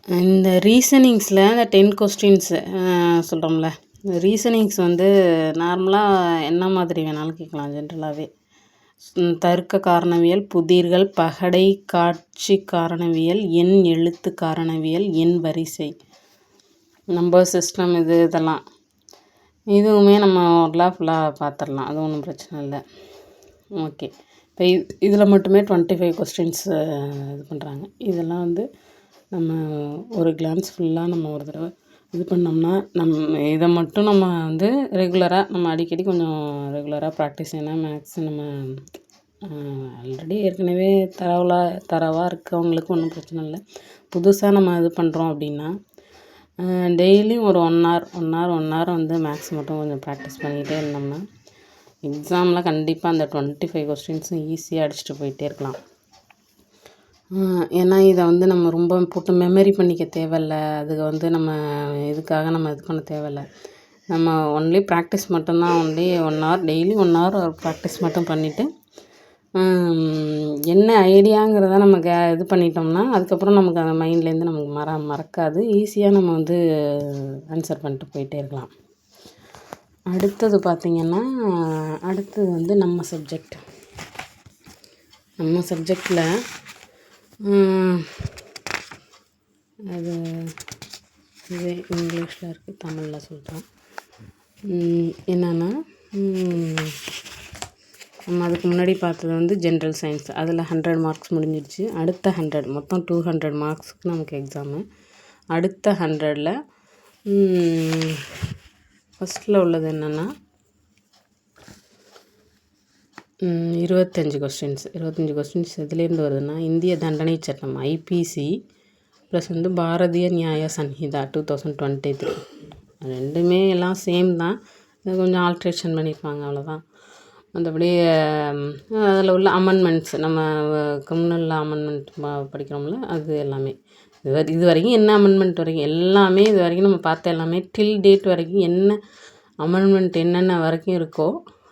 இந்த ரீசனிங்ஸில் இந்த 10 கொஸ்டின்ஸ் சொல்கிறோம்ல, இந்த ரீசனிங்ஸ் வந்து நார்மலாக என்ன மாதிரி வேணாலும் கேட்கலாம் ஜென்ரலாகவே. தர்க்க காரணவியல், புதிர்கள், பகடை காட்சி காரணவியல், எண் எழுத்து காரணவியல், எண் வரிசை, நம்பர் சிஸ்டம், இதெல்லாம் இதுவுமே நம்ம ஃபுல்லாக பார்த்துடலாம். அது ஒன்றும் பிரச்சனை இல்லை. ஓகே, இப்போ இதில் மட்டுமே 25 கொஸ்டின்ஸ் இது பண்ணுறாங்க. இதெல்லாம் வந்து நம்ம ஒரு கிளான்ஸ் ஃபுல்லாக நம்ம ஒரு தடவை இது பண்ணோம்னா இதை மட்டும் நம்ம வந்து ரெகுலராக நம்ம அடிக்கடி கொஞ்சம் ரெகுலராக ப்ராக்டிஸ். ஏன்னா மேக்ஸ் நம்ம ஆல்ரெடி ஏற்கனவே தரவாக இருக்கவங்களுக்கு ஒன்றும் பிரச்சனை இல்லை. புதுசாக நம்ம இது பண்ணுறோம் அப்படின்னா டெய்லியும் ஒரு 1 hour வந்து மேக்ஸ் மட்டும் கொஞ்சம் ப்ராக்டிஸ் பண்ணிக்கிட்டே இருந்தோம்னா எக்ஸாமில் கண்டிப்பாக அந்த 25 கொஸ்டின்ஸும் ஈஸியாக அடிச்சுட்டு போயிட்டே இருக்கலாம். ஏன்னா இதை வந்து நம்ம ரொம்ப போட்டு மெமரி பண்ணிக்க தேவையில்ல. அதுக்கு வந்து நம்ம இதுக்காக நம்ம இது பண்ண தேவையில்ல. நம்ம ஒன்லி ப்ராக்டிஸ் மட்டும்தான். Only 1 hour daily 1 hour practice மட்டும் பண்ணிவிட்டு என்ன ஐடியாங்கிறத நம்ம இது பண்ணிட்டோம்னா அதுக்கப்புறம் நமக்கு அந்த மைண்ட்லேருந்து நமக்கு மறக்காது. ஈஸியாக நம்ம வந்து ஆன்சர் பண்ணிட்டு போயிட்டே இருக்கலாம். அடுத்தது பார்த்திங்கன்னா அடுத்தது வந்து நம்ம சப்ஜெக்டில் அது இது இங்கிலீஷில் இருக்குது, தமிழில் சொல்கிறோம். என்னென்னா நம்ம அதுக்கு முன்னாடி பார்த்தது வந்து ஜென்ரல் சயின்ஸ். அதில் 100 மார்க்ஸ் முடிஞ்சிடுச்சு. அடுத்த 100 மொத்தம் 200 மார்க்ஸுக்கு நமக்கு எக்ஸாமு. அடுத்த 100ல் ஃபஸ்ட்டில் உள்ளது என்னென்னா 25 கொஸ்டின்ஸ் எதுலேருந்து வருதுன்னா இந்திய தண்டனை சட்டம் ஐபிசி ப்ளஸ் வந்து பாரதிய நியாய சன்ஹிதா 2023. ரெண்டுமே எல்லாம் சேம் தான், கொஞ்சம் ஆல்ட்ரேஷன் பண்ணியிருப்பாங்க, அவ்வளோதான். மற்றபடி அதில் உள்ள அமெண்ட்மெண்ட்ஸ் நம்ம கம்யூனல் அமெண்ட்மெண்ட் படிக்கிறோம்ல, அது எல்லாமே இது வரைக்கும் என்ன அமெண்ட்மெண்ட் வரைக்கும் எல்லாமே இது வரைக்கும் நம்ம பார்த்த எல்லாமே டில் டேட் வரைக்கும் என்ன அமெண்ட்மெண்ட் என்னென்ன வரைக்கும் இருக்கோ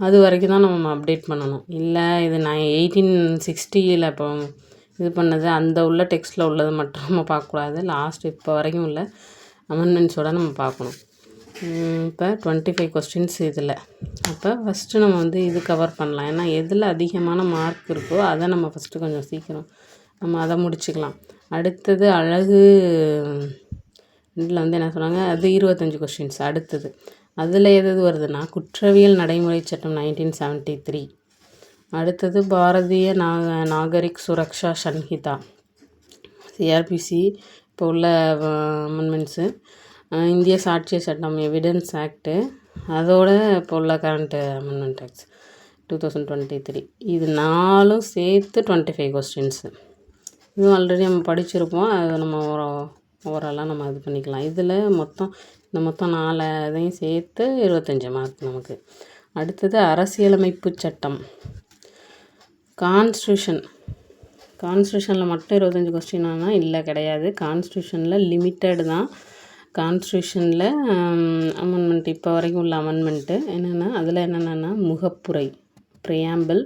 அது வரைக்கும் தான் நம்ம அப்டேட் பண்ணணும். இல்லை இது நான் 1860 இப்போ இது பண்ணது அந்த உள்ள டெக்ஸ்ட்டில் உள்ளது மட்டும் நம்ம பார்க்கக்கூடாது. லாஸ்ட் இப்போ வரைக்கும் உள்ள அமெண்ட்மெண்ட்ஸோடு நம்ம பார்க்கணும். இப்போ 25 கொஸ்டின்ஸ் இதில். அப்போ ஃபஸ்ட்டு நம்ம வந்து இது கவர் பண்ணலாம். ஏன்னா எதில் அதிகமான மார்க் இருக்கோ அதை நம்ம ஃபஸ்ட்டு கொஞ்சம் சீக்கிரம் நம்ம அதை முடிச்சுக்கலாம். அடுத்தது அழகு இதில் வந்து என்ன சொன்னாங்க, அது 25 கொஸ்டின்ஸ். அடுத்தது அதில் எது வருதுன்னா குற்றவியல் நடைமுறை சட்டம் 1973. அடுத்தது பாரதிய நாகரிக் சுரக்ஷா சன்ஹிதா சிஆர்பிசி இப்போ உள்ள அமெண்ட்மெண்ட்ஸு. இந்திய சாட்சிய சட்டம் எவிடன்ஸ் ஆக்ட்டு, அதோட இப்போ உள்ள கரண்ட் அமெண்ட்மெண்ட் ஆக்ட்ஸ் 2023. இது 4 சேர்த்து 25 கொஸ்டின்ஸு. இதுவும் ஆல்ரெடி நம்ம படிச்சிருப்போம். அது நம்ம ஓவராலாக நம்ம இது பண்ணிக்கலாம். இதில் மொத்தம் 4 இதையும் சேர்த்து 25 மார்க் நமக்கு. அடுத்தது அரசியலமைப்பு சட்டம் கான்ஸ்டியூஷனில் மட்டும் 25 கொஸ்டினானா இல்லை, கிடையாது. கான்ஸ்டியூஷனில் லிமிட்டட் தான். கான்ஸ்டியூஷனில் அமெண்ட்மெண்ட் இப்போ வரைக்கும் உள்ள அமெண்ட்மெண்ட்டு என்னென்னா அதில் என்னென்னா முகப்புரை, ப்ரியாம்பிள்,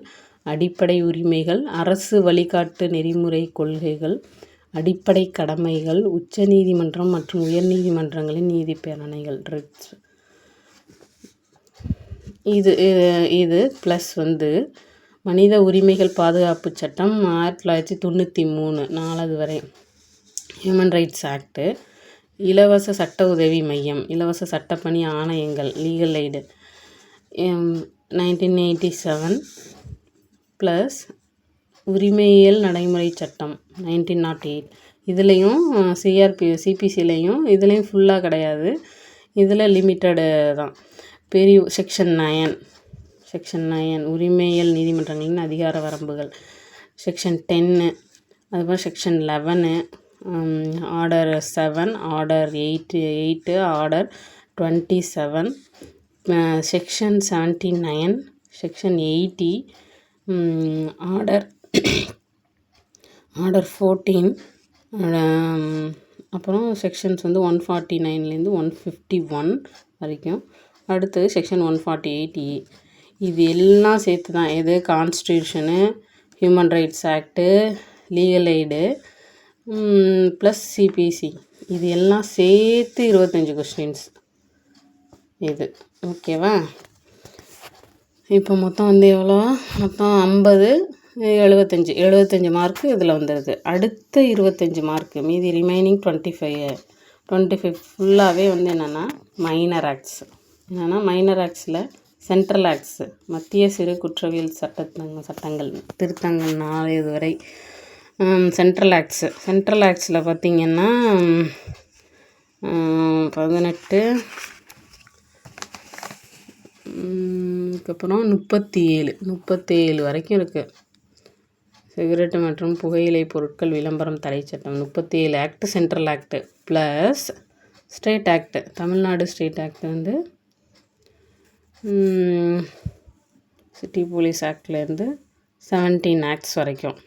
அடிப்படை உரிமைகள், அரசு வழிகாட்டு நெறிமுறை கொள்கைகள், அடிப்படை கடமைகள், உச்ச நீதிமன்றம் மற்றும் உயர்நீதிமன்றங்களின் நீதி பேரணைகள் ரிட்ஸ். இது ப்ளஸ் வந்து மனித உரிமைகள் பாதுகாப்பு சட்டம் 1993 4 வரை, ஹியூமன் ரைட்ஸ் ஆக்ட்டு, இலவச சட்ட உதவி மையம், இலவச சட்டப்பணி ஆணையங்கள், லீகல் எய்டு 1987 ப்ளஸ் உரிமையியல் நடைமுறை சட்டம் 1908. இதுலேயும் சிபிசிலையும் இதுலேயும் ஃபுல்லாக கிடையாது, இதில் லிமிட்டடு தான். செக்ஷன் 9 உரிமையியல் நீதிமன்றங்களின் அதிகார வரம்புகள், செக்ஷன் 10, அதுபோல் section 11, order 7, order 8, order 27, section 79, section 80, order 14, அப்புறம் செக்ஷன்ஸ் வந்து 149லேருந்து 151 வரைக்கும். அடுத்தது செக்ஷன் 148E. இது எல்லாம் சேர்த்து தான் எது constitution, human rights act, legal aid, plus CPC இது எல்லாம் சேர்த்து 25 கொஸ்டின்ஸ் இது. ஓகேவா? இப்போ மொத்தம் வந்து எவ்வளோ? மொத்தம் 50, 75 மார்க்கு இதில் வந்துடுது. அடுத்த 25 மார்க்கு மீதி ரிமைனிங் 25 ஃபுல்லாகவே வந்து என்னென்னா மைனர் ஆக்ட்ஸ். என்னென்னா மைனர் ஆக்ட்ஸில் சென்ட்ரல் ஆக்ட்ஸ் மத்திய சிறு குற்றவியல் சட்டங்கள் திருத்தங்கள் 4 இதுவரை சென்ட்ரல் ஆக்ட்ஸில் பார்த்திங்கன்னா 18 அதுக்கப்புறம் 37 வரைக்கும் இருக்குது. சிகரெட்டு மற்றும் புகையிலை பொருட்கள் விளம்பரம் தடை சட்டம் 37 act central act plus state act. Tamil Nadu state act வந்து சிட்டி போலீஸ் ஆக்ட்லேருந்து 17 ஆக்ட்ஸ் வரைக்கும்.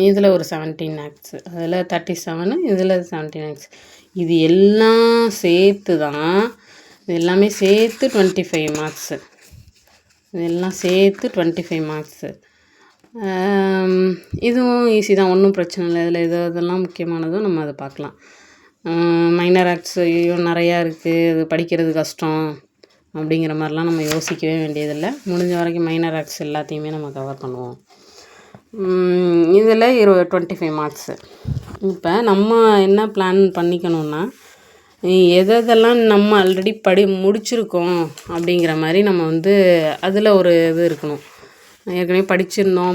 இதில் ஒரு 17 ஆக்ட்ஸு, அதில் 37, இதில் 17 ஆக்ட்ஸ். இது எல்லாம் சேர்த்து தான், இது எல்லாமே சேர்த்து 25 மார்க்ஸு. இதெல்லாம் சேர்த்து 25 மார்க்ஸு. இதுவும் ஈஸி தான், ஒன்றும் பிரச்சனை இல்லை. இதில் இதெல்லாம் முக்கியமானதும் நம்ம அதை பார்க்கலாம். மைனர் ஆக்ட்ஸ் ஐயோ நிறையா இருக்குது, இது படிக்கிறது கஷ்டம் அப்படிங்கிற மாதிரிலாம் நம்ம யோசிக்கவே வேண்டியதில்லை. முடிஞ்ச வரைக்கும் மைனர் ஆக்ட்ஸ் எல்லாத்தையுமே நம்ம கவர் பண்ணுவோம். இதில் 25 மார்க்ஸு. இப்போ நம்ம என்ன பிளான் பண்ணிக்கணுன்னா, எதெல்லாம் நம்ம ஆல்ரெடி முடிச்சிருக்கோம் அப்படிங்கிற மாதிரி நம்ம வந்து அதில் ஒரு இது இருக்கணும். ஏற்கனவே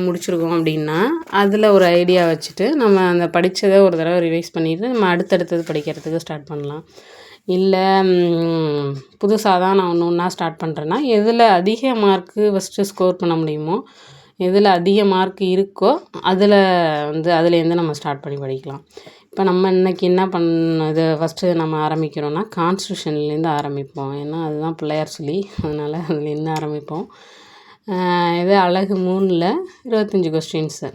முடிச்சிருக்கோம் அப்படின்னா அதில் ஒரு ஐடியா வச்சுட்டு நம்ம அந்த படித்ததை ஒரு தடவை ரிவைஸ் பண்ணிவிட்டு நம்ம அடுத்தடுத்தது படிக்கிறதுக்கு ஸ்டார்ட் பண்ணலாம். இல்லை புதுசாக தான் நான் ஒன்றா ஸ்டார்ட் பண்ணுறேன்னா எதில் அதிக மார்க்கு ஃபஸ்ட்டு ஸ்கோர் பண்ண முடியுமோ, எதில் அதிக மார்க் இருக்கோ அதுலேருந்து நம்ம ஸ்டார்ட் பண்ணி படிக்கலாம். இப்போ நம்ம இன்றைக்கி என்ன இது ஃபஸ்ட்டு நம்ம ஆரம்பிக்கிறோன்னா கான்ஸ்டியூஷன்லேருந்து ஆரம்பிப்போம். ஏன்னா அதுதான் பிள்ளையார் சொல்லி, அதனால் அதுலேருந்து ஆரம்பிப்போம். இது அழகு 3ல் 25 கொஸ்டின்ஸு.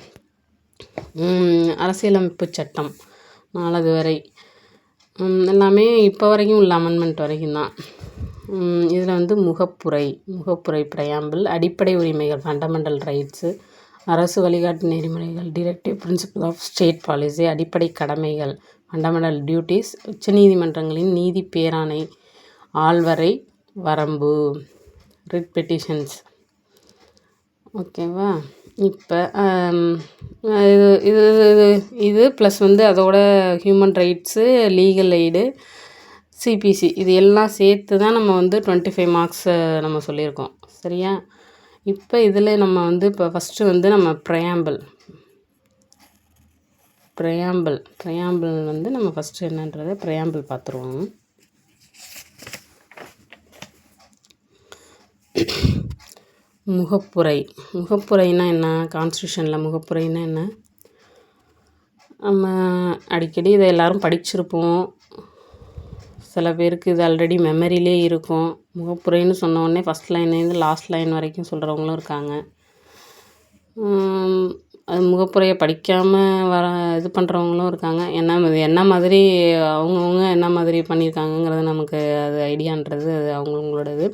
அரசியலமைப்பு சட்டம் 4 வரை எல்லாமே இப்போ வரைக்கும் உள்ள அமெண்ட்மெண்ட் வரைக்கும் தான். இதில் வந்து முகப்புரை ப்ரையாம்பிள், அடிப்படை உரிமைகள் ஃபண்டமெண்டல் ரைட்ஸு, அரசு வழிகாட்டு நெறிமுறைகள் directive principle of state policy, அடிப்படை கடமைகள் ஃபண்டமெண்டல் டியூட்டிஸ், உச்சநீதிமன்றங்களின் நீதி பேராணை, ஆள்வரை வரம்பு, ரிட் பெட்டிஷன்ஸ். ஓகேவா? இப்போ இது ப்ளஸ் வந்து அதோட human rights, legal aid, CPC இது எல்லாம் சேர்த்து தான் நம்ம வந்து 25 மார்க்ஸை நம்ம சொல்லியிருக்கோம். சரியா? இப்போ இதில் நம்ம வந்து இப்போ ஃபஸ்ட்டு வந்து நம்ம ப்ரையாம்பிள் வந்து நம்ம ஃபஸ்ட்டு என்னன்றதை ப்ரையாம்பிள் பார்த்துருவோம். முகப்புரைனா என்ன? கான்ஸ்டியூஷனில் முகப்புரைனா என்ன? நம்ம அடிக்கடி இதை எல்லோரும் படிச்சிருப்போம். சில பேருக்கு இது ஆல்ரெடி மெமரியிலே இருக்கும். முகப்புரைன்னு சொன்னோடனே ஃபஸ்ட் லைன்லேருந்து லாஸ்ட் லைன் வரைக்கும் சொல்கிறவங்களும் இருக்காங்க. அது முகப்புரையை படிக்காமல் இது பண்ணுறவங்களும் இருக்காங்க. என்ன மாதிரி அவங்கவுங்க என்ன மாதிரி பண்ணியிருக்காங்கங்கிறது நமக்கு அது ஐடியான்றது அது அவங்கவுங்களோடது.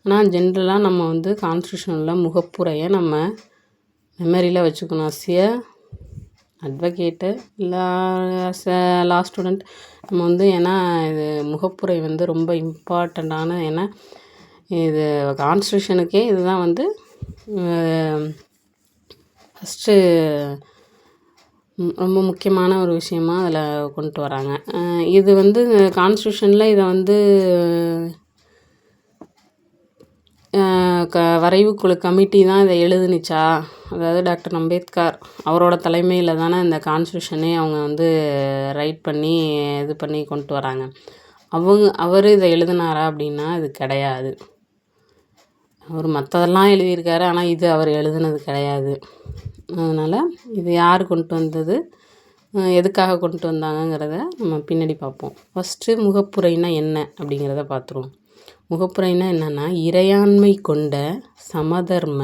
ஆனால் ஜென்ரலாக நம்ம வந்து கான்ஸ்டியூஷனில் முகப்புரையை நம்ம மெமரியில் வச்சுக்கணும். அட்வொகேட்டு இல்லை லா ஸ்டூடெண்ட் நம்ம வந்து, ஏன்னா இது முகப்புரை வந்து ரொம்ப இம்பார்ட்டண்ட்டான, ஏன்னா இது கான்ஸ்டியூஷனுக்கே இதுதான் வந்து ஃபஸ்ட்டு ரொம்ப முக்கியமான ஒரு விஷயமா அதில் கொண்டு வராங்க. இது வந்து கான்ஸ்டியூஷனில் இதை வந்து வரைவுக்குழு கமிட்டி தான் இதை எழுதுனுச்சா, அதாவது டாக்டர் அம்பேத்கர் அவரோட தலைமையில் தானே இந்த கான்ஸ்டியூஷனே அவங்க வந்து ரைட் பண்ணி இது பண்ணி கொண்டு வராங்க. அவர் இதை எழுதினாரா அப்படின்னா இது கிடையாது. அவர் மற்றதெல்லாம் எழுதியிருக்காரு, ஆனால் இது அவர் எழுதுனது கிடையாது. அதனால் இது யார் கொண்டு வந்தது, எதுக்காக கொண்டு வந்தாங்கங்கிறத நம்ம பின்னாடி பார்ப்போம். ஃபஸ்ட்டு முகப்புரைனா என்ன அப்படிங்கிறத பார்த்துருவோம். முகப்புரைனா என்னென்னா, இறையாண்மை கொண்ட சமதர்ம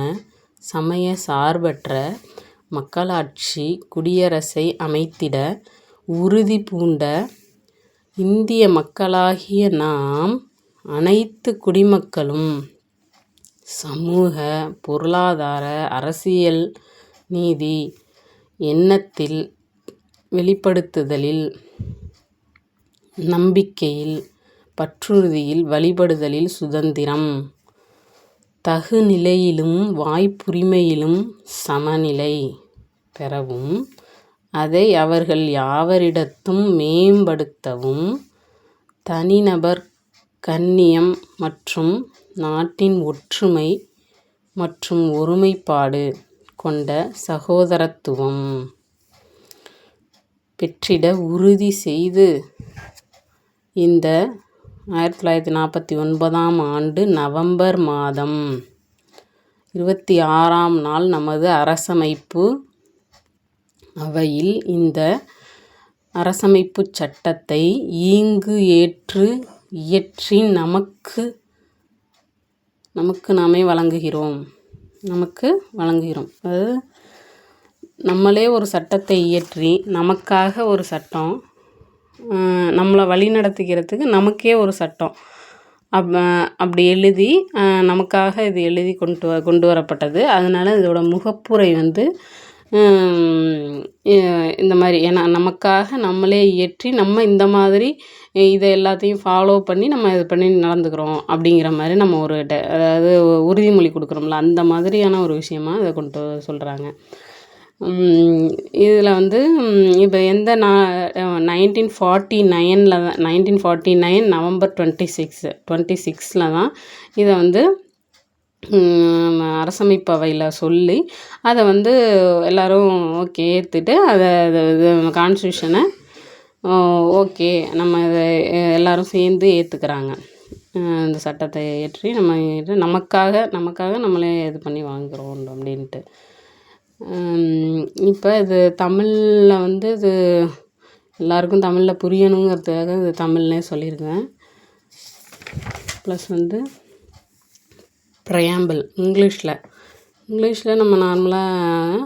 சமய சார்பற்ற மக்களாட்சி குடியரசை அமைத்திட உறுதி பூண்ட இந்திய மக்களாகிய நாம் அனைத்து குடிமக்களும் சமூக, பொருளாதார, அரசியல், நீதி எண்ணத்தில், வெளிப்படுத்துதலில், நம்பிக்கையில், பற்றுறுதியில், வழிபடுதலில் சுதந்திரம். தகுநிலையிலும் வாய்ப்புரிமையிலும் சமநிலை பெறவும், அதை அவர்கள் யாவரிடத்தும் மேம்படுத்தவும், தனிநபர் கண்ணியம் மற்றும் நாட்டின் ஒற்றுமை மற்றும் ஒருமைப்பாடு கொண்ட சகோதரத்துவம் பெற்றிட உறுதி செய்து இந்த 1949ஆம் ஆண்டு நவம்பர் மாதம் 26ஆம் நாள் நமது அரசமைப்பு அவையில் இந்த அரசமைப்புச் சட்டத்தை இயற்றி நமக்கு நாமே வழங்குகிறோம். அதாவது நம்மளே ஒரு சட்டத்தை இயற்றி நமக்காக ஒரு சட்டம், நம்மளை வழி நடத்திக்கிறதுக்கு நமக்கே ஒரு சட்டம் அப்படி எழுதி நமக்காக இது எழுதி கொண்டு வரப்பட்டது. அதனால் இதோட முகப்புரை வந்து இந்த மாதிரி, ஏன்னா நமக்காக நம்மளே இயற்றி நம்ம இந்த மாதிரி இதை எல்லாத்தையும் ஃபாலோ பண்ணி நம்ம இது பண்ணி நடந்துக்கிறோம் அப்படிங்கிற மாதிரி நம்ம ஒரு அதாவது உறுதிமொழி கொடுக்குறோம்ல, அந்த மாதிரியான ஒரு விஷயமா இதை கொண்டு சொல்கிறாங்க. இதில் வந்து இப்போ எந்த 1949 நவம்பர் 26 தான் இதை வந்து அரசமைப்பு அவையில் சொல்லி அதை வந்து எல்லோரும் ஓகே ஏற்றுட்டு அதை கான்ஸ்டியூஷனை ஓகே நம்ம இதை எல்லோரும் சேர்ந்து ஏற்றுக்கிறாங்க. இந்த சட்டத்தை ஏற்றி நமக்காக நம்மளே இது பண்ணி வாங்குகிறோம் அப்படின்ட்டு. இப்போ இது தமிழில் வந்து இது எல்லாருக்கும் தமிழில் புரியணுங்கிறதுக்காக இது தமிழ்னே சொல்லியிருக்கேன். ப்ளஸ் வந்து ப்ரையாம்பிள் இங்கிலீஷில் நம்ம நார்மலாக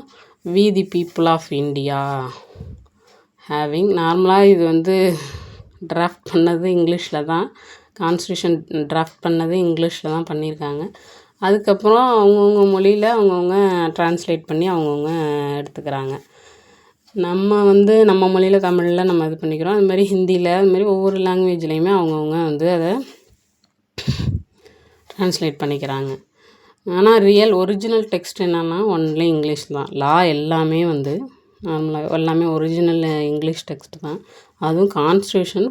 we the people of India நார்மலாக இது வந்து டிராஃப்ட் பண்ணது இங்கிலீஷில் தான், கான்ஸ்டியூஷன் டிராஃப்ட் பண்ணது இங்கிலீஷில் தான் பண்ணியிருக்காங்க. அதுக்கப்புறம் அவங்கவுங்க மொழியில் அவங்கவுங்க ட்ரான்ஸ்லேட் பண்ணி அவங்கவுங்க எடுத்துக்கிறாங்க. நம்ம வந்து நம்ம மொழியில் தமிழில் நம்ம இது பண்ணிக்கிறோம். அது மாதிரி ஹிந்தியில், அது மாதிரி ஒவ்வொரு லாங்குவேஜ்லேயுமே அவங்கவுங்க வந்து அதை ட்ரான்ஸ்லேட் பண்ணிக்கிறாங்க. ஆனால் ஒரிஜினல் டெக்ஸ்ட் என்னென்னா ஒன்லி இங்கிலீஷ் தான். லா எல்லாமே வந்து நார்மலாக எல்லாமே ஒரிஜினல் இங்கிலீஷ் டெக்ஸ்ட் தான். அதுவும் constitution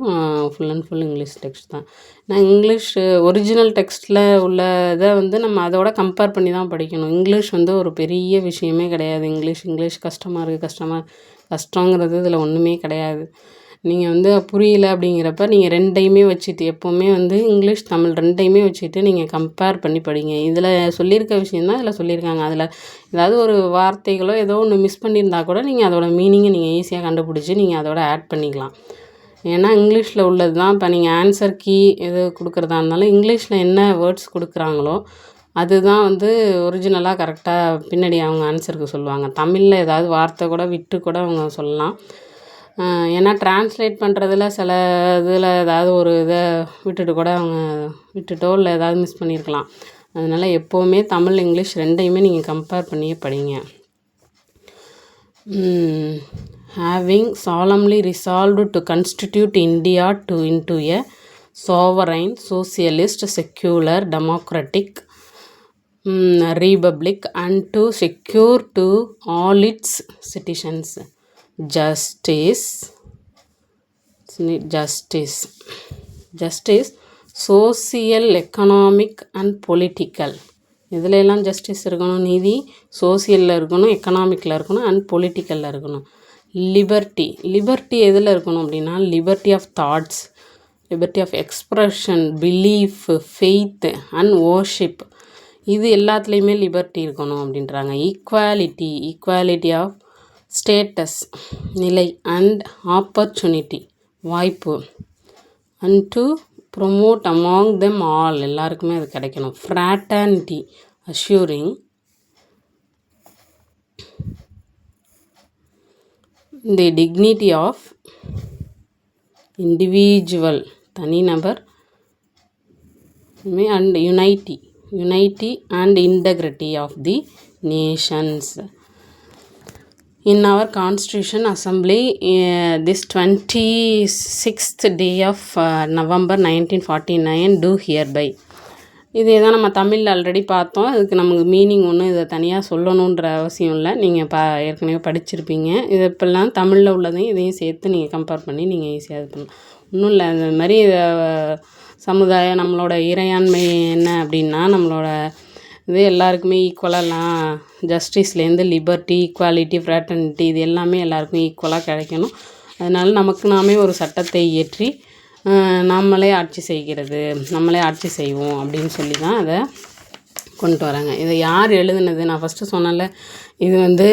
full and full English text தான். நான் இங்கிலீஷ் ஒரிஜினல் டெக்ஸ்ட்டில் உள்ள இதை வந்து நம்ம அதோட கம்பேர் பண்ணி தான் படிக்கணும். இங்கிலீஷ் வந்து ஒரு பெரிய விஷயமே கிடையாது. இங்கிலீஷ் கஷ்டங்கிறது இதில் ஒன்றுமே கிடையாது. நீங்கள் வந்து புரியல அப்படிங்கிறப்ப நீங்கள் ரெண்டையுமே வச்சுட்டு எப்போவுமே வந்து இங்கிலீஷ் தமிழ் ரெண்டையுமே வச்சுட்டு நீங்கள் கம்பேர் பண்ணி படிங்க. இதில் சொல்லியிருக்க விஷயந்தான் இதில் சொல்லியிருக்காங்க. அதில் ஏதாவது ஒரு வார்த்தைகளோ ஏதோ ஒன்று மிஸ் பண்ணியிருந்தா கூட நீங்கள் அதோட மீனிங்கை நீங்கள் ஈஸியாக கண்டுபிடிச்சி நீங்கள் அதோட ஆட் பண்ணிக்கலாம். ஏன்னா இங்கிலீஷில் உள்ளது தான். இப்போ நீங்கள் ஆன்சர் கீ எது கொடுக்குறதா இருந்தாலும் இங்கிலீஷில் என்ன வேர்ட்ஸ் கொடுக்குறாங்களோ அதுதான் வந்து ஒரிஜினலாக கரெக்டாக பின்னாடி அவங்க ஆன்சருக்கு சொல்லுவாங்க. தமிழில் ஏதாவது வார்த்தை கூட விட்டு கூட அவங்க சொல்லலாம். ஏன்னா ட்ரான்ஸ்லேட் பண்ணுறதுல சில இதில் ஏதாவது ஒரு இதை விட்டுட்டோ இல்லை ஏதாவது மிஸ் பண்ணியிருக்கலாம். அதனால் எப்போவுமே தமிழ் இங்கிலீஷ் ரெண்டையுமே நீங்கள் கம்பேர் பண்ணியே படிங்க. Having solemnly resolved to constitute India into a sovereign, socialist, secular, democratic republic and to secure to all its citizens justice, social, economic and political. இதில் எல்லாம் ஜஸ்டிஸ் இருக்கணும், நீதி சோசியலில் இருக்கணும், எக்கனாமிக்கில் இருக்கணும், அண்ட் பொலிட்டிக்கலில் இருக்கணும். லிபர்ட்டி எதில் இருக்கணும் அப்படின்னா liberty of thoughts, liberty of expression, belief, faith and worship, இது எல்லாத்துலேயுமே லிபர்ட்டி இருக்கணும் அப்படின்றாங்க. ஈக்குவாலிட்டி ஆஃப் ஸ்டேட்டஸ், நிலை, அண்ட் ஆப்பர்ச்சுனிட்டி, வாய்ப்பு, and to promote among them all, எல்லாருக்குமே அது கிடைக்கணும். Fraternity, assuring the dignity of individual, தனிநபர், and unity and integrity of the nations. In our Constitution Assembly, this 26th day of November 1949 do hereby. இது தான் நம்ம தமிழில் already பார்த்தோம். இதுக்கு நமக்கு மீனிங் ஒன்றும் இதை தனியாக சொல்லணுன்ற அவசியம் இல்லை. நீங்கள் ஏற்கனவே படிச்சிருப்பீங்க. இது இப்போல்லாம் தமிழில் உள்ளதையும் இதையும் சேர்த்து நீங்கள் கம்பேர் பண்ணி நீங்கள் ஈஸியாக இது பண்ணலாம். ஒன்றும் இல்லை, அந்த மாதிரி சமுதாயம் நம்மளோட இறையாண்மை என்ன அப்படின்னா, நம்மளோட இது எல்லாருக்குமே ஈக்குவலாகலாம், ஜஸ்டிஸ்லேருந்து லிபர்ட்டி, ஈக்குவாலிட்டி, ஃப்ராட்டர்னிட்டி இது எல்லாமே எல்லாருக்கும் ஈக்குவலாக கிடைக்கணும். அதனால் நமக்கு நாமே ஒரு சட்டத்தை இயற்றி நம்மளே ஆட்சி செய்வோம் அப்படின்னு சொல்லி தான் அதை கொண்டு வராங்க. இதை யார் எழுதுனது? நான் ஃபஸ்ட்டு சொன்னேன்ல, இது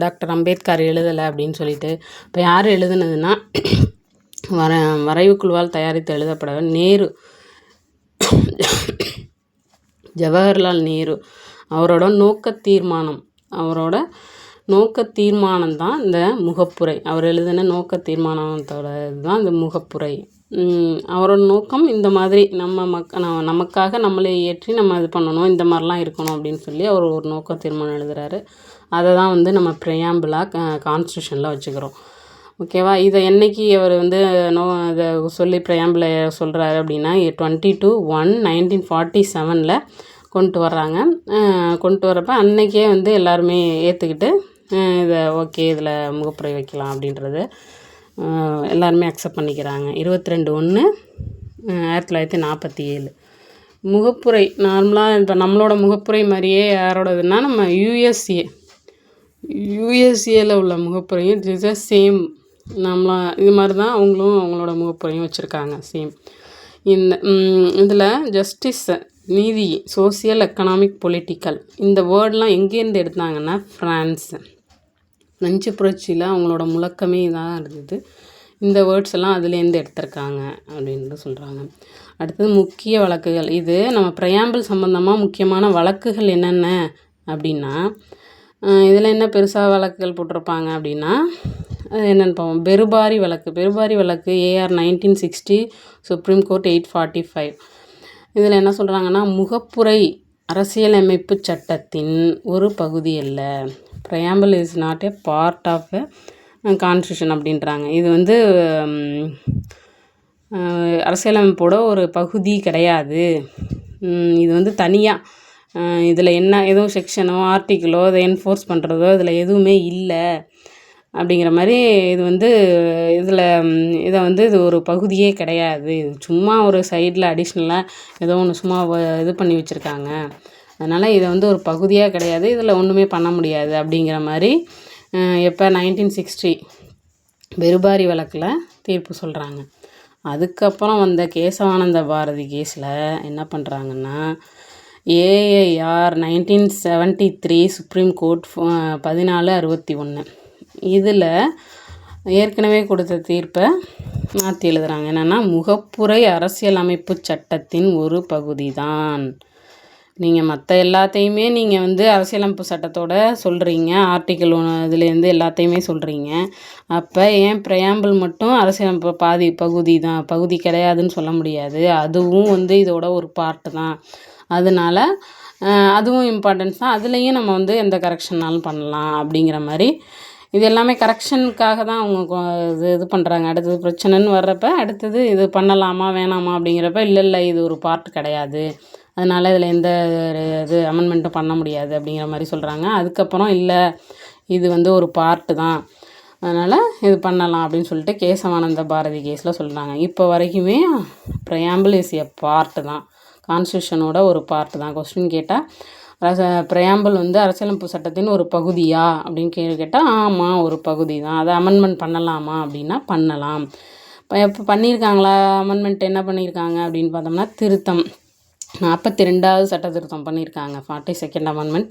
டாக்டர் அம்பேத்கர் எழுதலை அப்படின்னு சொல்லிட்டு. இப்போ யார் எழுதுனதுன்னா, வரைவு குழுவால் தயாரித்து எழுதப்பட நேரு, ஜவஹர்லால் நேரு அவரோட நோக்க தீர்மானம் தான் இந்த முகப்புரை. அவர் எழுதின நோக்க தீர்மானத்தோட இதுதான் இந்த முகப்புரை. அவரோட நோக்கம் இந்த மாதிரி நமக்காக நம்மளே இயற்றி நம்ம இது பண்ணணும், இந்த மாதிரிலாம் இருக்கணும் அப்படின்னு சொல்லி அவர் ஒரு நோக்க தீர்மானம் எழுதுகிறாரு. அதை தான் நம்ம ப்ரியாம்பிளாக கான்ஸ்டியூஷனில் வச்சுக்கிறோம். ஓகேவா? இதை என்றைக்கு அவர் இதை சொல்லி ப்ரியாம்பிளை சொல்கிறாரு அப்படின்னா, 22/1/1947 கொண்டு வர்றாங்க. கொண்டு வரப்போ அன்றைக்கே எல்லாருமே ஏற்றுக்கிட்டு இதை ஓகே, இதில் முகப்புரை வைக்கலாம் அப்படின்றது எல்லாருமே அக்செப்ட் பண்ணிக்கிறாங்க. 22/1/1947 முகப்புரை. நார்மலாக இப்போ நம்மளோட முகப்புரை மாதிரியே யாரோடதுன்னா, நம்ம யூஎஸ்ஏல உள்ள முகப்புரையும் இட்ஸ் த சேம். இது மாதிரி தான் அவங்களோட முகப்புரையும் வச்சுருக்காங்க, சேம். இதில் ஜஸ்டிஸ், நீதி, சோசியல், எக்கனாமிக், பொலிட்டிக்கல் இந்த வேர்டெலாம் எங்கேருந்து எடுத்தாங்கன்னா, ஃப்ரெஞ்சு புரட்சியில் அவங்களோட முழக்கமே இதாக இருந்தது. இந்த வேர்ட்ஸ் எல்லாம் அதுலேருந்து எடுத்திருக்காங்க அப்படின்னு சொல்கிறாங்க. அடுத்தது முக்கிய வழக்குகள். இது நம்ம ப்ரியாம்பிள் சம்மந்தமாக முக்கியமான வழக்குகள் என்னென்ன அப்படின்னா, இதில் என்ன பெருசாக வழக்குகள் போட்டிருப்பாங்க அப்படின்னா, அது என்னென்னு பார்ப்போம். பெருபாரி வழக்கு AR 1960, சுப்ரீம் கோர்ட் 845. இதில் என்ன சொல்கிறாங்கன்னா, முகப்புரை அரசியலமைப்பு சட்டத்தின் ஒரு பகுதி அல்ல. Preamble is not a part of a constitution அப்படின்றாங்க. இது அரசியலமைப்போட ஒரு பகுதி கிடையாது. இது தனியாக இதில் என்ன எதுவும் செக்ஷனோ ஆர்டிக்கிளோ அதை என்ஃபோர்ஸ் பண்ணுறதோ இதில் எதுவுமே இல்லை அப்படிங்கிற மாதிரி இது ஒரு பகுதியே கிடையாது. இது சும்மா ஒரு சைடில் அடிஷ்னலாக ஏதோ ஒன்று சும்மா இது பண்ணி வச்சுருக்காங்க. அதனால் இதை ஒரு பகுதியாக கிடையாது, இதில் ஒன்றுமே பண்ண முடியாது அப்படிங்கிற மாதிரி எப்போ 1960 பெருபாரி வழக்கில் தீர்ப்பு சொல்கிறாங்க. அதுக்கப்புறம் வந்த கேசவானந்த பாரதி கேஸில் என்ன பண்ணுறாங்கன்னா, AIR 1973, சுப்ரீம் கோர்ட் 1461 இதில் ஏற்கனவே கொடுத்த தீர்ப்பை மாற்றி எழுதுகிறாங்க. என்னென்னா, முகப்புரை அரசியலமைப்பு சட்டத்தின் ஒரு பகுதி தான். நீங்கள் மற்ற எல்லாத்தையுமே நீங்கள் அரசியலமைப்பு சட்டத்தோட சொல்கிறீங்க, ஆர்டிக்கிள் 1 இதுலேருந்து எல்லாத்தையுமே சொல்கிறீங்க. அப்போ ஏன் ப்ரியாம்பிள் மட்டும் அரசியலமைப்பு பகுதி கிடையாதுன்னு சொல்ல முடியாது? அதுவும் இதோட ஒரு பார்ட்டு தான். அதனால் அதுவும் இம்பார்ட்டன்ஸ் தான். அதுலேயும் நம்ம எந்த கரெக்ஷன்னாலும் பண்ணலாம் அப்படிங்கிற மாதிரி. இது எல்லாமே கரெக்ஷனுக்காக தான் அவங்க இது பண்ணுறாங்க. அடுத்தது பிரச்சனைன்னு வர்றப்ப அடுத்தது இது பண்ணலாமா வேணாமா அப்படிங்கிறப்ப இல்லை இது ஒரு பார்ட் கிடையாது, அதனால் இதில் எந்த இது அமெண்ட்மெண்ட்டும் பண்ண முடியாது அப்படிங்கிற மாதிரி சொல்கிறாங்க. அதுக்கப்புறம் இல்லை இது ஒரு பார்ட்டு தான், அதனால் இது பண்ணலாம் அப்படின்னு சொல்லிட்டு கேசவானந்த பாரதி கேஸில் சொல்கிறாங்க. இப்போ வரைக்குமே ப்ரியாம்பிள் இஸ் எ பார்ட்டு தான், கான்ஸ்டியூஷனோட ஒரு பார்ட்டு தான். கொஸ்டின் கேட்டால் ப்ரியாம்பிள் அரசியலமைப்பு சட்டத்தின் ஒரு பகுதியா அப்படின்னு கேட்டால் ஆமாம் ஒரு பகுதி தான். அதை அமெண்ட்மெண்ட் பண்ணலாமா அப்படின்னா பண்ணலாம். இப்போ எப்போ பண்ணியிருக்காங்களா அமெண்ட்மெண்ட்? என்ன பண்ணியிருக்காங்க அப்படின்னு பார்த்தோம்னா, திருத்தம் 42வது சட்ட திருத்தம் பண்ணியிருக்காங்க. 42nd அமெண்ட்மெண்ட்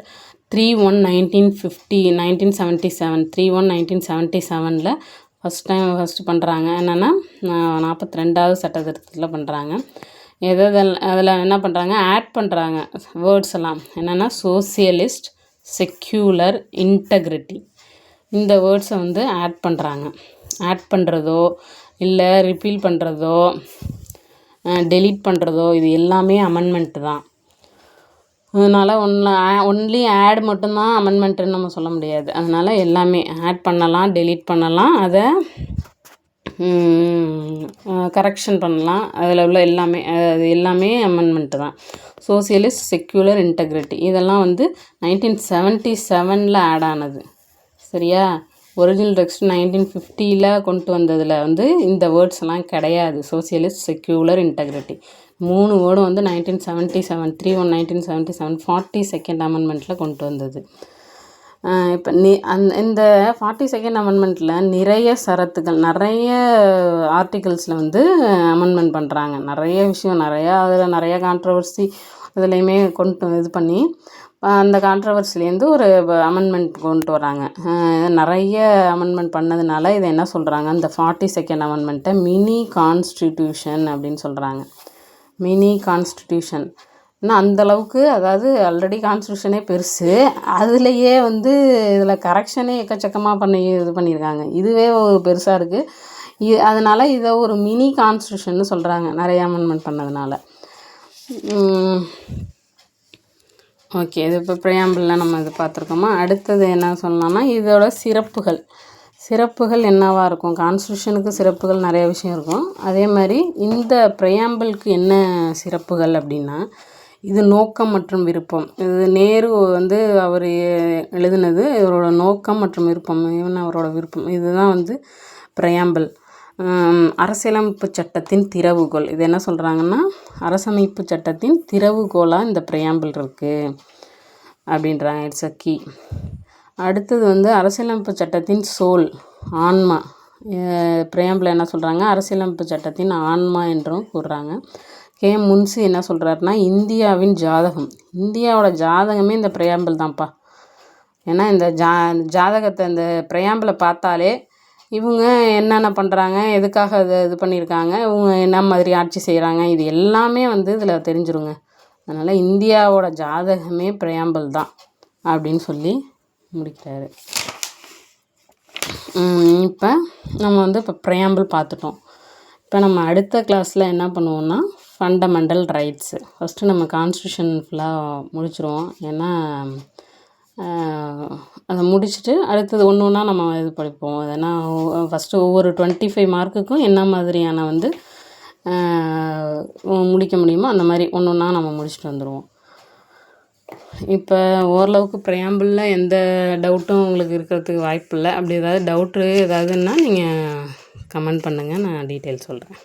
3/1/1977 3/1/1977 ஃபஸ்ட்டு பண்ணுறாங்க. என்னென்னா 42வது சட்ட திருத்தத்தில் பண்ணுறாங்க. அதில் என்ன பண்ணுறாங்க, ஆட் பண்ணுறாங்க வேர்ட்ஸ் எல்லாம். என்னென்னா, சோசியலிஸ்ட், செக்யூலர், இன்டெக்ரிட்டி இந்த வேர்ட்ஸை ஆட் பண்ணுறாங்க. ஆட் பண்ணுறதோ இல்லை ரிப்பீல் பண்ணுறதோ டெலீட் பண்ணுறதோ இது எல்லாமே அமெண்ட்மெண்ட்டு தான். அதனால் ஒன்லி ஆட் மட்டும்தான் அமெண்ட்மெண்ட்டுன்னு நம்ம சொல்ல முடியாது. அதனால் எல்லாமே ஆட் பண்ணலாம், டெலீட் பண்ணலாம், அதை கரெக்ஷன் பண்ணலாம். அதில் உள்ள எல்லாமே அது எல்லாமே அமெண்ட்மெண்ட்டு தான். சோசியலிஸ்ட், செக்யூலர், இன்டெக்ரிட்டி இதெல்லாம் வந்து 1977 ஆட் ஆனது. சரியா? ஒரிஜினல் டெக்ஸ்ட் 1950 கொண்டு வந்ததில் வந்து இந்த வேர்ட்ஸ் எல்லாம் கிடையாது. சோசியலிஸ்ட், செக்யூலர், இன்டெக்ரிட்டி 3 வேர்டும் வந்து 1977 1977 42nd அமெண்ட்மெண்ட்டில் கொண்டு வந்தது. இப்போ இந்த 42nd அமெண்ட்மெண்ட்டில் நிறைய ஷரத்துகள், நிறைய ஆர்டிகல்ஸில் வந்து அமெண்ட்மெண்ட் பண்ணுறாங்க. நிறைய விஷயம், அதில் நிறைய கான்ட்ரவர்சி அதுலேயுமே இது பண்ணி அந்த கான்ட்ரவர்சிலேருந்து ஒரு அமெண்ட்மெண்ட் கொண்டு வராங்க. நிறைய அமெண்ட்மெண்ட் பண்ணதுனால இதை என்ன சொல்கிறாங்க, இந்த 42nd அமெண்ட்மெண்ட்டை மினி கான்ஸ்டிடியூஷன் அப்படின்னு சொல்கிறாங்க. மினி கான்ஸ்டிடியூஷன் அந்தளவுக்கு, அதாவது ஆல்ரெடி கான்ஸ்டியூஷனே பெருசு, அதுலேயே வந்து இதில் கரெக்ஷனே எக்கச்சக்கமாக இது பண்ணியிருக்காங்க. இதுவே பெருசாக இருக்குது. அதனால் இதை ஒரு மினி கான்ஸ்டியூஷன்னு சொல்கிறாங்க, நிறைய அமெண்ட்மெண்ட் பண்ணதுனால. ஓகே, இது இப்போ ப்ரியாம்பிளில் நம்ம இது பார்த்துருக்கோமா. அடுத்தது என்ன சொல்லலாம்னா இதோட சிறப்புகள் என்னவாக இருக்கும். கான்ஸ்டியூஷனுக்கு சிறப்புகள் நிறைய விஷயம் இருக்கும். அதே மாதிரி இந்த ப்ரியாம்பிளுக்கு என்ன சிறப்புகள் அப்படின்னா, இது நோக்கம் மற்றும் விருப்பம். இது நேரு வந்து அவர் எழுதுனது. இவரோட நோக்கம் மற்றும் விருப்பம், அவரோட விருப்பம், இதுதான் வந்து ப்ரியாம்பிள். அரசியலமைப்பு சட்டத்தின் திறவுகோல். இது என்ன சொல்கிறாங்கன்னா, அரசமைப்பு சட்டத்தின் திறவுகோலாக இந்த ப்ரியாம்பிள் இருக்குது அப்படின்றாங்க. It's a key. அடுத்தது வந்து அரசியலமைப்பு சட்டத்தின் சோல், ஆன்மா. ப்ரியாம்பிள் என்ன சொல்கிறாங்க, அரசியலமைப்பு சட்டத்தின் ஆன்மா என்றும் கூறுறாங்க. முன்சி என்ன சொல்கிறாருன்னா, இந்தியாவின் ஜாதகம். இந்தியாவோட ஜாதகமே இந்த ப்ரியாம்பிள் தான்ப்பா. ஏன்னா இந்த ஜாதகத்தை, இந்த ப்ரியாம்பிளை பார்த்தாலே இவங்க என்னென்ன பண்ணுறாங்க, எதுக்காக இது பண்ணியிருக்காங்க, இவங்க என்ன மாதிரி ஆட்சி செய்கிறாங்க, இது எல்லாமே வந்து இதில் தெரிஞ்சிருங்க. அதனால் இந்தியாவோட ஜாதகமே ப்ரியாம்பிள் தான் அப்படின்னு சொல்லி முடிக்கிறாரு. இப்போ நம்ம வந்து இப்போ ப்ரியாம்பிள் பார்த்துட்டோம். இப்போ நம்ம அடுத்த கிளாஸில் என்ன பண்ணுவோம்னா, ஃபண்டமெண்டல் ரைட்ஸு. ஃபஸ்ட்டு நம்ம கான்ஸ்டியூஷன் ஃபுல்லாக முடிச்சிருவோம். ஏன்னா அதை முடிச்சுட்டு அடுத்தது ஒன்று ஒன்றா நம்ம இது படிப்போம். ஏன்னா ஃபஸ்ட்டு ஒவ்வொரு 25 மார்க்குக்கும் என்ன மாதிரியான வந்து முடிக்க முடியுமோ அந்த மாதிரி ஒன்று ஒன்றா நம்ம முடிச்சுட்டு வந்துடுவோம். இப்போ ஓரளவுக்கு ப்ரியாம்பிளில் எந்த டவுட்டும் உங்களுக்கு இருக்கிறதுக்கு வாய்ப்பு இல்லை. அப்படி ஏதாவது டவுட்டு ஏதாவதுன்னா நீங்கள் கமெண்ட் பண்ணுங்கள், நான் டீட்டெயில் சொல்கிறேன்.